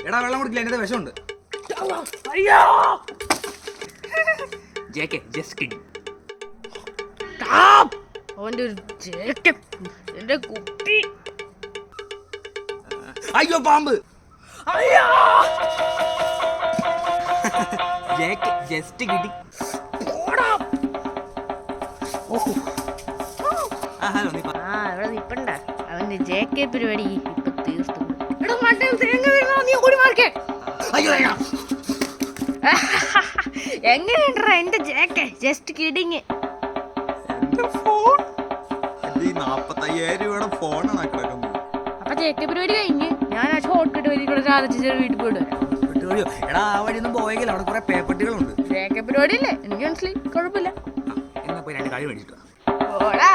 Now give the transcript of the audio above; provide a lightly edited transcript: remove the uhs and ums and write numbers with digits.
എടാ വെള്ളം കുടിക്കില്ല, എന്റെ വിഷമുണ്ട്. അവന്റെ ഒരു എന്റെ കുട്ടി. അയ്യോ പാമ്പ്. ജസ്റ്റ് കിട്ടി. ഇവിടെ നിപ്പണ്ട. അവന്റെ ജെകെ പരിപാടി ഇപ്പൊ തീർത്തു. എടാ മറ്റേ തേങ്ങ വീണോ, നീ ഓടി മാർക്കേ. എങ്ങനെയുണ്ടാ എന്റെ ജെകെ? Just kidding. അപ്പൊ ജെകെ പരിപാടി കഴിഞ്ഞ് ഞാൻ ആ ഷോർട്ട് കട്ട് വഴി കൂടെ രാധേച്ചിയുടെ വീട്ടിൽ പോയിട്ട് വരാം. എടാ ആ വഴിയൊന്നും പോയെങ്കിൽ അവിടെ കുറെ പേപ്പട്ടികളുണ്ട്. ജെകെ പരിപാടി അല്ലേ, എനിക്ക് മനസ്സിലായി, കുഴപ്പമില്ല. എന്നാ പോയി 2 കഴി മേടിച്ചിട്ട് ഓടാ.